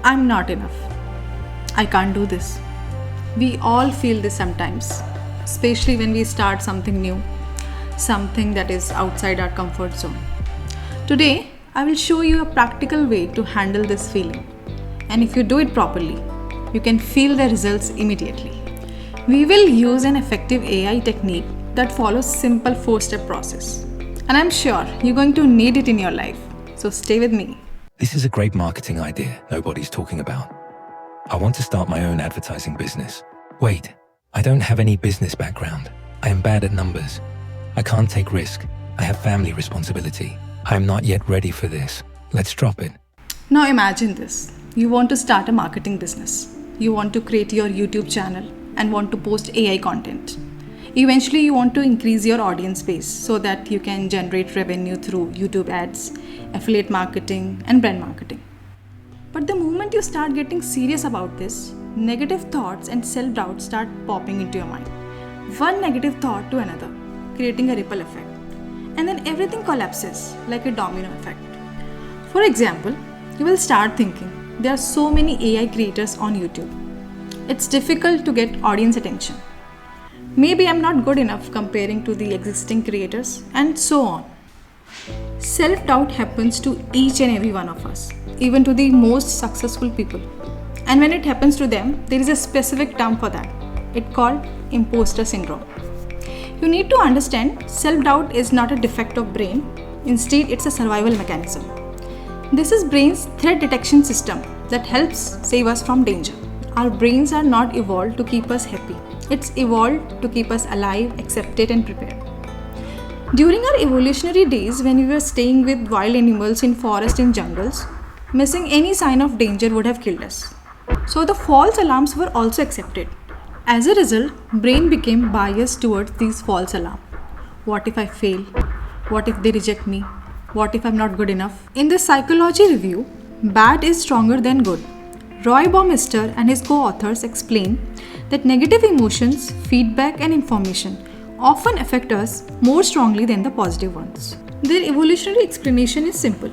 I'm not enough. I can't do this. We all feel this sometimes, especially when we start something new, something that is outside our comfort zone. Today, I will show you a practical way to handle this feeling. And if you do it properly, you can feel the results immediately. We will use an effective AI technique that follows simple 4-step process. And I'm sure you're going to need it in your life. So stay with me. This is a great marketing idea nobody's talking about. I want to start my own advertising business. Wait, I don't have any business background. I am bad at numbers. I can't take risk. I have family responsibility. I am not yet ready for this. Let's drop it. Now imagine this. You want to start a marketing business. You want to create your YouTube channel and want to post AI content. Eventually, you want to increase your audience base so that you can generate revenue through YouTube ads, affiliate marketing, and brand marketing. But the moment you start getting serious about this, negative thoughts and self-doubt start popping into your mind. One negative thought to another, creating a ripple effect. And then everything collapses like a domino effect. For example, you will start thinking, there are so many AI creators on YouTube. It's difficult to get audience attention. Maybe I'm not good enough comparing to the existing creators, and so on. Self-doubt happens to each and every one of us, even to the most successful people. And when it happens to them, there is a specific term for that. It's called imposter syndrome. You need to understand self-doubt is not a defect of brain. Instead, it's a survival mechanism. This is brain's threat detection system that helps save us from danger. Our brains are not evolved to keep us happy. It's evolved to keep us alive, accepted, and prepared. During our evolutionary days, when we were staying with wild animals in forests and jungles, missing any sign of danger would have killed us. So the false alarms were also accepted. As a result, brain became biased towards these false alarms. What if I fail? What if they reject me? What if I'm not good enough? In the psychology review, Bad is Stronger Than Good, Roy Baumeister and his co-authors explain that negative emotions, feedback, and information often affect us more strongly than the positive ones. Their evolutionary explanation is simple.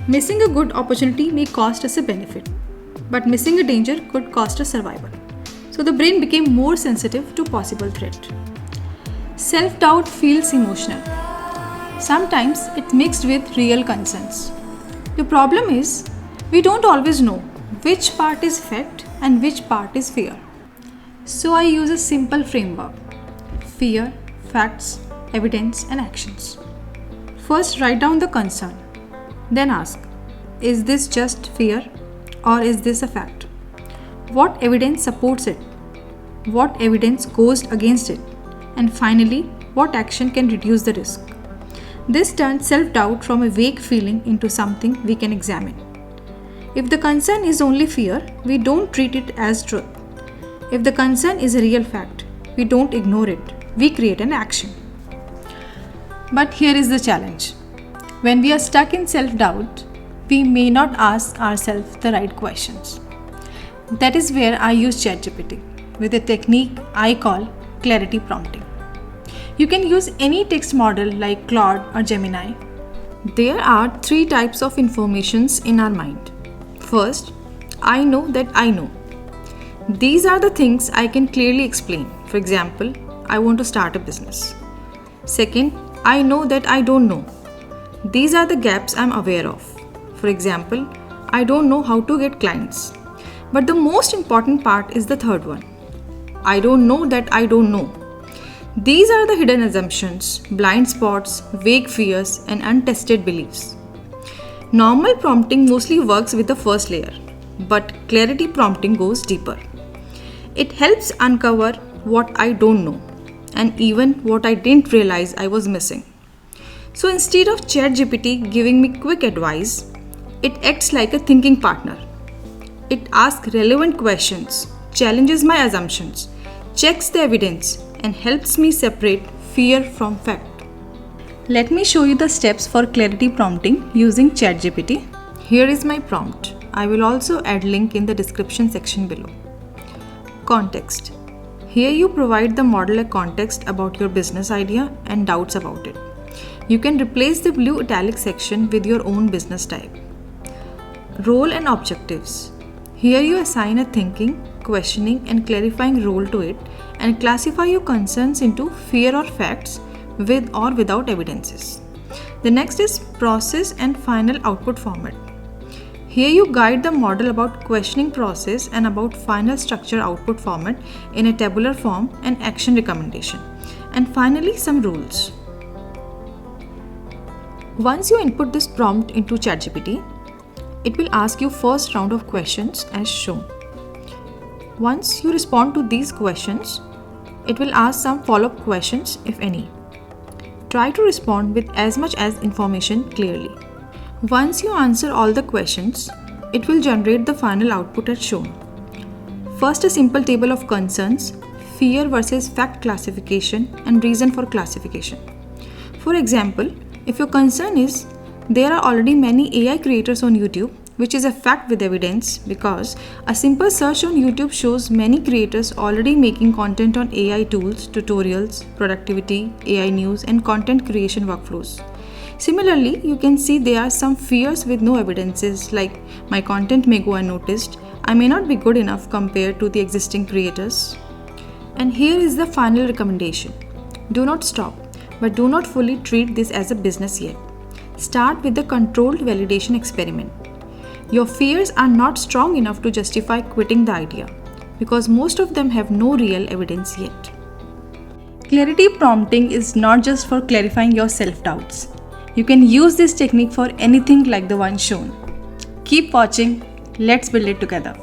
Missing a good opportunity may cost us a benefit, but missing a danger could cost us survival. So the brain became more sensitive to possible threat. Self-doubt feels emotional. Sometimes it's mixed with real concerns. The problem is, we don't always know which part is fact and which part is fear. So I use a simple framework: fear, facts, evidence, and actions. First, write down the concern. Then ask, is this just fear or is this a fact? What evidence supports it? What evidence goes against it? And finally, what action can reduce the risk? This turns self-doubt from a vague feeling into something we can examine. If the concern is only fear, we don't treat it as truth. If the concern is a real fact, we don't ignore it. We create an action. But here is the challenge. When we are stuck in self-doubt, we may not ask ourselves the right questions. That is where I use ChatGPT with a technique I call clarity prompting. You can use any text model like Claude or Gemini. There are 3 types of informations in our mind. First, I know that I know. These are the things I can clearly explain. For example, I want to start a business. Second, I know that I don't know. These are the gaps I'm aware of. For example, I don't know how to get clients. But the most important part is the third one. I don't know that I don't know. These are the hidden assumptions, blind spots, vague fears, and untested beliefs. Normal prompting mostly works with the first layer, but clarity prompting goes deeper. It helps uncover what I don't know and even what I didn't realize I was missing. So instead of ChatGPT giving me quick advice, it acts like a thinking partner. It asks relevant questions, challenges my assumptions, checks the evidence, and helps me separate fear from fact. Let me show you the steps for clarity prompting using ChatGPT. Here is my prompt. I will also add link in the description section below. Context. Here you provide the model a context about your business idea and doubts about it. You can replace the blue italic section with your own business type. Role and objectives. Here you assign a thinking, questioning, and clarifying role to it and classify your concerns into fear or facts with or without evidences. The next is process and final output format. Here you guide the model about questioning process and about final structure output format in a tabular form and action recommendation. And finally, some rules. Once you input this prompt into ChatGPT, it will ask you first round of questions as shown. Once you respond to these questions, it will ask some follow-up questions if any. Try to respond with as much as information clearly. Once you answer all the questions, it will generate the final output as shown. First, a simple table of concerns, fear versus fact classification, and reason for classification. For example, if your concern is there are already many AI creators on YouTube, which is a fact with evidence because a simple search on YouTube shows many creators already making content on AI tools, tutorials, productivity, AI news, and content creation workflows. Similarly, you can see there are some fears with no evidences like my content may go unnoticed, I may not be good enough compared to the existing creators. And here is the final recommendation. Do not stop, but do not fully treat this as a business yet. Start with the controlled validation experiment. Your fears are not strong enough to justify quitting the idea because most of them have no real evidence yet. Clarity prompting is not just for clarifying your self-doubts. You can use this technique for anything like the one shown. Keep watching. Let's build it together.